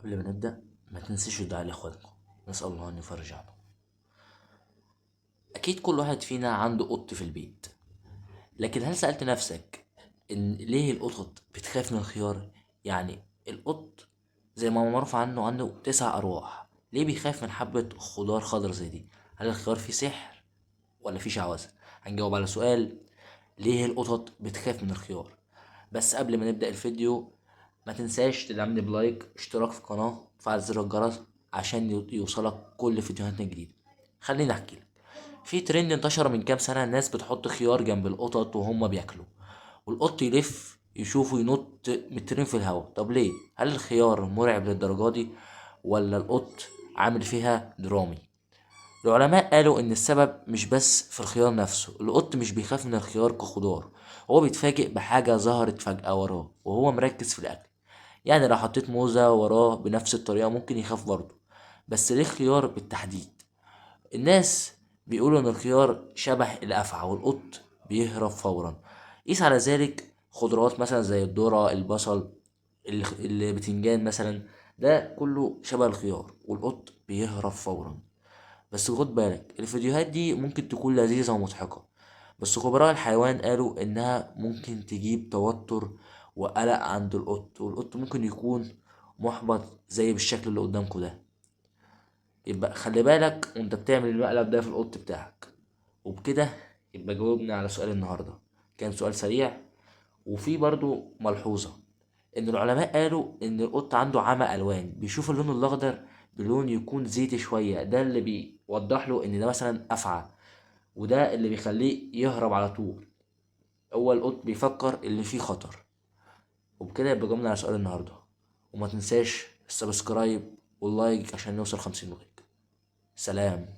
قبل ما نبدأ ما تنسيش الدعاء لإخواتكم. نسأل الله أن يفرج عنهم. أكيد كل واحد فينا عنده قط في البيت، لكن هل سألت نفسك إن ليه القطط بتخاف من الخيار؟ يعني القط زي ما معروف عنده 9 أرواح، ليه بيخاف من حبة خضار خضر زي دي؟ هل الخيار فيه سحر ولا فيه شعوذة؟ هنجاوب على سؤال ليه القطط بتخاف من الخيار. بس قبل ما نبدأ الفيديو ما تنساش تدعمني بلايك، اشتراك في القناة، وفعل زر الجرس عشان يوصلك كل فيديوهاتنا الجديدة. خليني احكي لك. في ترند انتشر من كام سنة، الناس بتحط خيار جنب القطط وهم بياكلوا، والقط يلف يشوفه ينط مترين في الهواء. طب ليه؟ هل الخيار مرعب للدرجة دي ولا القط عامل فيها درامي؟ العلماء قالوا ان السبب مش بس في الخيار نفسه. القط مش بيخاف من الخيار كخضار، هو بيتفاجئ بحاجة ظهرت فجأة وراه وهو مركز في الأكل. يعني لو حطيت موزة وراه بنفس الطريقة ممكن يخاف برضه. بس ليه الخيار بالتحديد؟ الناس بيقولوا ان الخيار شبه الأفعى والقط بيهرب فورا. قيس على ذلك خضروات مثلا زي الذرة، البصل، البتنجان مثلا، ده كله شبه الخيار والقط بيهرب فورا. بس خد بالك الفيديوهات دي ممكن تكون لذيذة ومضحكة، بس خبراء الحيوان قالوا إنها ممكن تجيب توتر وقلق عند القط، والقط ممكن يكون محبط زي بالشكل اللي قدامكوا ده. يبقى خلي بالك وانت بتعمل المقلب ده في القط بتاعك. وبكده يبقى جاوبنا على سؤال النهاردة. كان سؤال سريع، وفي برضو ملحوظة ان العلماء قالوا ان القط عنده عمى الوان، بيشوف اللون الاخضر بلون يكون زيتي شوية، ده اللي بيوضح له ان ده مثلا افعى، وده اللي بيخليه يهرب على طول. هو القط بيفكر اللي فيه خطر. وبكده يبقى جمنا على سؤال النهاردة. وما تنساش السبسكرايب واللايك عشان نوصل 50 لايك. سلام.